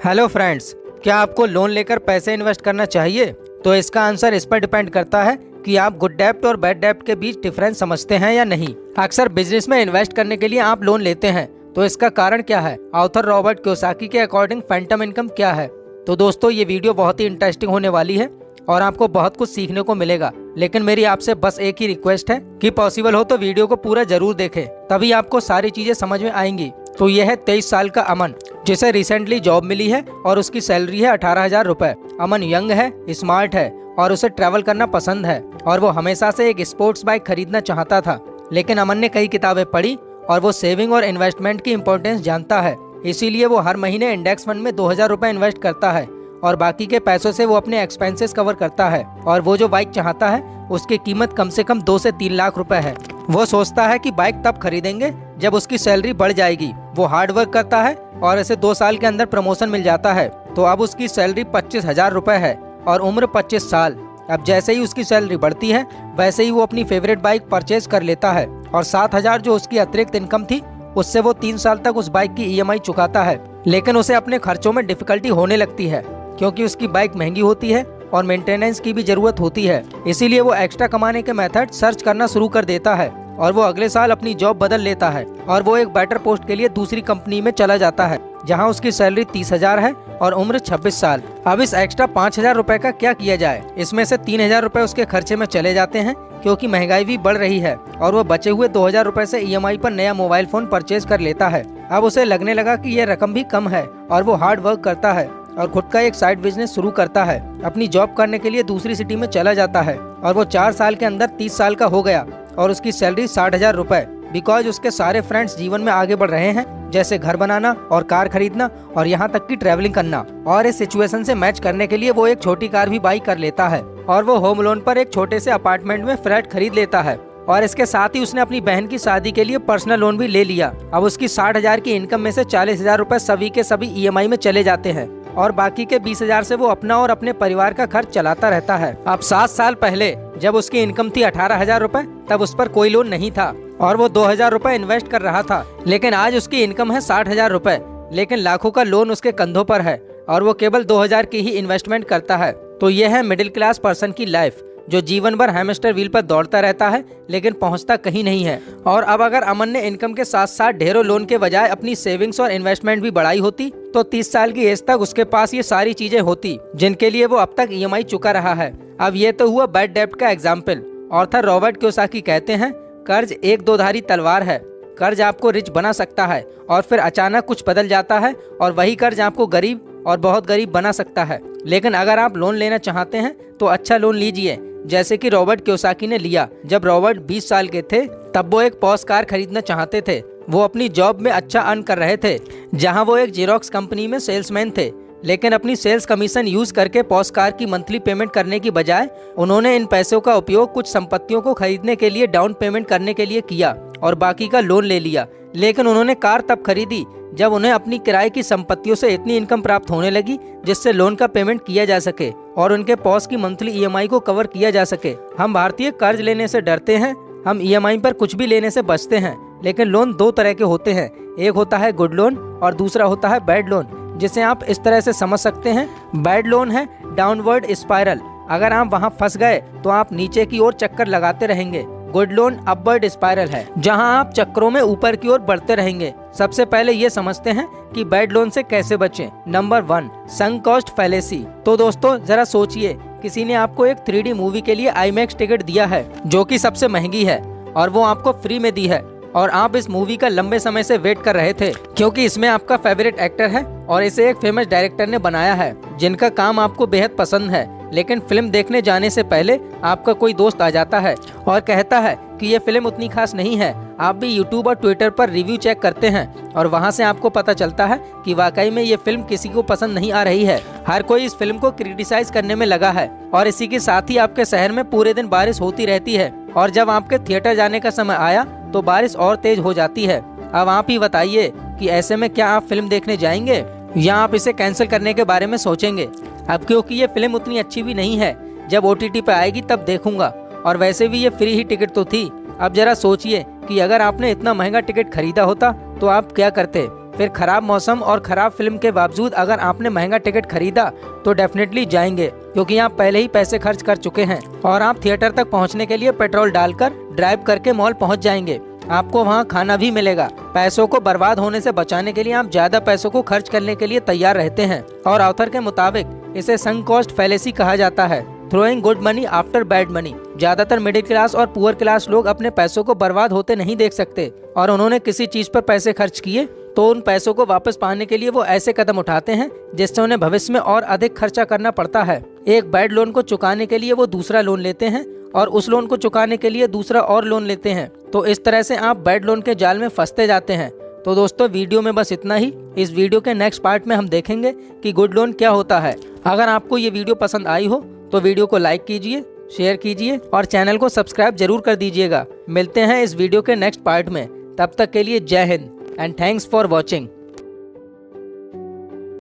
Hello friends, क्या आपको loan लेकर पैसे इन्वेस्ट करना चाहिए? तो इसका आंसर इस पर डिपेंड करता है कि आप गुड डेब्ट और बैड डेब्ट के बीच डिफरेंस समझते हैं या नहीं। अक्सर बिजनेस में इन्वेस्ट करने के लिए आप लोन लेते हैं, तो इसका कारण क्या है? ऑथर रॉबर्ट कियोसाकी के अकॉर्डिंग फैंटम इनकम क्या है? तो दोस्तों, ये वीडियो बहुत ही इंटरेस्टिंग होने वाली है और आपको बहुत कुछ सीखने को मिलेगा। लेकिन मेरी आपसे बस एक ही रिक्वेस्ट है कि पॉसिबल हो तो वीडियो को पूरा जरूर देखें, तभी आपको सारी चीजें समझ में आएंगी। तो यह है 23 साल का अमन, जिसे रिसेंटली जॉब मिली है और उसकी सैलरी है 18,000 रुपए। अमन यंग है, स्मार्ट है और उसे ट्रैवल करना पसंद है और वो हमेशा से एक स्पोर्ट्स बाइक खरीदना चाहता था। लेकिन अमन ने कई किताबें पढ़ी और वो सेविंग और इन्वेस्टमेंट की इम्पोर्टेंस जानता है। इसीलिए वो हर महीने इंडेक्स फंड में 2,000 रुपए इन्वेस्ट करता है और बाकी के पैसों से वो अपने एक्सपेंसेस कवर करता है। और वो जो बाइक चाहता है उसकी कीमत कम से कम 2 से 3 लाख रुपए है। वो सोचता है कि बाइक तब खरीदेंगे जब उसकी सैलरी बढ़ जाएगी। वो हार्ड वर्क करता है और इसे 2 साल के अंदर प्रमोशन मिल जाता है। तो अब उसकी सैलरी 25,000 रुपए है और उम्र 25 साल। अब जैसे ही उसकी सैलरी बढ़ती है वैसे ही वो अपनी फेवरेट बाइक परचेज कर लेता है और 7,000 जो उसकी अतिरिक्त इनकम थी उससे वो 3 साल तक उस बाइक की EMI चुकाता है। लेकिन उसे अपने खर्चों में डिफिकल्टी होने लगती है क्योंकि उसकी बाइक महंगी होती है और मेंटेनेंस की भी जरूरत होती है। इसीलिए वो एक्स्ट्रा कमाने के मेथड सर्च करना शुरू कर देता है और वो अगले साल अपनी जॉब बदल लेता है और वो एक बेटर पोस्ट के लिए दूसरी कंपनी में चला जाता है जहां उसकी सैलरी 30,000 है और उम्र 26 साल। अब इस एक्स्ट्रा 5,000 रुपए का क्या किया जाए? इसमें से 3,000 रुपए उसके खर्चे में चले जाते हैं क्योंकि महंगाई भी बढ़ रही है और वो बचे हुए 2,000 रुपए से EMI पर नया मोबाइल फोन परचेज कर लेता है। अब उसे लगने लगा कि यह रकम भी कम है और वो हार्ड वर्क करता है और खुद का एक साइड बिजनेस शुरू करता है। अपनी जॉब करने के लिए दूसरी सिटी में चला जाता है और वो 4 साल के अंदर 30 साल का हो गया और उसकी सैलरी 60,000 रुपए। बिकॉज उसके सारे फ्रेंड्स जीवन में आगे बढ़ रहे हैं, जैसे घर बनाना और कार खरीदना और यहाँ तक कि ट्रैवलिंग करना। और इस सिचुएशन से मैच करने के लिए वो एक छोटी कार भी बाई कर लेता है और वो होम लोन पर एक छोटे से अपार्टमेंट में फ्लैट खरीद लेता है। और इसके साथ ही उसने अपनी बहन की शादी के लिए पर्सनल लोन भी ले लिया। अब उसकी 60,000 की इनकम में से 40,000 रुपए सभी के सभी EMI में चले जाते हैं और बाकी के 20,000 से वो अपना और अपने परिवार का खर्च चलाता रहता है। अब 7 साल पहले जब उसकी इनकम थी 18,000 रुपए, तब उस पर कोई लोन नहीं था और वो 2,000 रुपए इन्वेस्ट कर रहा था। लेकिन आज उसकी इनकम है 60,000 रुपए, लेकिन लाखों का लोन उसके कंधों पर है और वो केवल 2,000 की ही इन्वेस्टमेंट करता है। तो यह है मिडिल क्लास पर्सन की लाइफ, जो जीवन भर हैमस्टर व्हील पर दौड़ता रहता है लेकिन पहुंचता कहीं नहीं है। और अब अगर अमन ने इनकम के साथ साथ ढेरों लोन के बजाय अपनी सेविंग्स और इन्वेस्टमेंट भी बढ़ाई होती तो 30 साल की एज तक उसके पास ये सारी चीजें होती जिनके लिए वो अब तक EMI चुका रहा है। अब ये तो हुआ बैड डेब्ट का एग्जाम्पल। ऑथर रॉबर्ट कियोसाकी कहते हैं, कर्ज एक दोधारी तलवार है। कर्ज आपको रिच बना सकता है और फिर अचानक कुछ बदल जाता है और वही कर्ज आपको गरीब और बहुत गरीब बना सकता है। लेकिन अगर आप लोन लेना चाहते हैं तो अच्छा लोन लीजिए, जैसे कि रॉबर्ट कियोसाकी ने लिया। जब रॉबर्ट 20 साल के थे तब वो एक पॉश कार खरीदना चाहते थे। वो अपनी जॉब में अच्छा अर्न कर रहे थे जहां वो एक जेरोक्स कंपनी में सेल्समैन थे। लेकिन अपनी सेल्स कमीशन यूज करके पॉश कार की मंथली पेमेंट करने की बजाय उन्होंने इन पैसों का उपयोग कुछ संपत्तियों को खरीदने के लिए डाउन पेमेंट करने के लिए किया और बाकी का लोन ले लिया। लेकिन उन्होंने कार तब खरीदी जब उन्हें अपनी किराए की संपत्तियों से इतनी इनकम प्राप्त होने लगी जिससे लोन का पेमेंट किया जा सके और उनके पॉश की मंथली EMI को कवर किया जा सके। हम भारतीय कर्ज लेने से डरते हैं, हम EMI पर कुछ भी लेने से बचते हैं। लेकिन लोन 2 तरह के होते हैं, एक होता है गुड लोन और दूसरा होता है बैड लोन, जिसे आप इस तरह से समझ सकते हैं। बैड लोन है डाउनवर्ड स्पाइरल, अगर आप वहाँ फंस गए तो आप नीचे की ओर चक्कर लगाते रहेंगे। गुड लोन अपवर्ड स्पाइरल है, जहां आप चक्रों में ऊपर की ओर बढ़ते रहेंगे। सबसे पहले ये समझते हैं कि बैड लोन से कैसे बचें। Number 1, sunk cost fallacy. तो दोस्तों जरा सोचिए, किसी ने आपको एक 3D मूवी के लिए IMAX टिकट दिया है जो कि सबसे महंगी है और वो आपको फ्री में दी है और आप इस मूवी का लंबे समय से वेट कर रहे थे क्योंकि इसमें आपका फेवरेट एक्टर है और इसे एक फेमस डायरेक्टर ने बनाया है जिनका काम आपको बेहद पसंद है। लेकिन फिल्म देखने जाने से पहले आपका कोई दोस्त आ जाता है और कहता है कि ये फिल्म उतनी खास नहीं है। आप भी YouTube और Twitter पर रिव्यू चेक करते हैं और वहाँ से आपको पता चलता है कि वाकई में ये फिल्म किसी को पसंद नहीं आ रही है। हर कोई इस फिल्म को क्रिटिसाइज करने में लगा है और इसी के साथ ही आपके शहर में पूरे दिन बारिश होती रहती है और जब आपके थिएटर जाने का समय आया तो बारिश और तेज हो जाती है। अब आप ही बताइए कि ऐसे में क्या आप फिल्म देखने जाएंगे या आप इसे कैंसिल करने के बारे में सोचेंगे? अब क्योंकि ये फिल्म उतनी अच्छी भी नहीं है, जब OTT पे आएगी तब देखूंगा और वैसे भी ये फ्री ही टिकट तो थी। अब जरा सोचिए कि अगर आपने इतना महंगा टिकट खरीदा होता तो आप क्या करते? फिर खराब मौसम और खराब फिल्म के बावजूद अगर आपने महंगा टिकट खरीदा तो डेफिनेटली जाएंगे, क्योंकि आप पहले ही पैसे खर्च कर चुके हैं और आप थिएटर तक पहुंचने के लिए पेट्रोल डालकर ड्राइव करके मॉल पहुंच जाएंगे। आपको वहां खाना भी मिलेगा। पैसों को बर्बाद होने से बचाने के लिए आप ज्यादा पैसों को खर्च करने के लिए तैयार रहते हैं और ऑथर के मुताबिक इसे संक कॉस्ट फैलेसी कहा जाता है, throwing good money after bad money. ज्यादातर मिडिल क्लास और पुअर क्लास लोग अपने पैसों को बर्बाद होते नहीं देख सकते और उन्होंने किसी चीज पर पैसे खर्च किए तो उन पैसों को वापस पाने के लिए वो ऐसे कदम उठाते हैं जिससे उन्हें भविष्य में और अधिक खर्चा करना पड़ता है। एक बैड लोन को चुकाने के लिए वो दूसरा लोन लेते हैं और उस लोन को चुकाने के लिए दूसरा और लोन लेते हैं। तो इस तरह से आप बैड लोन के जाल में फंसते जाते हैं। तो दोस्तों, वीडियो में बस इतना ही। इस वीडियो के नेक्स्ट पार्ट में हम देखेंगे कि गुड लोन क्या होता है। अगर आपको ये वीडियो पसंद आई हो तो वीडियो को लाइक कीजिए, शेयर कीजिए और चैनल को सब्सक्राइब जरूर कर दीजिएगा। मिलते हैं इस वीडियो के नेक्स्ट पार्ट में। तब तक के लिए जय Hind and thanks for watching.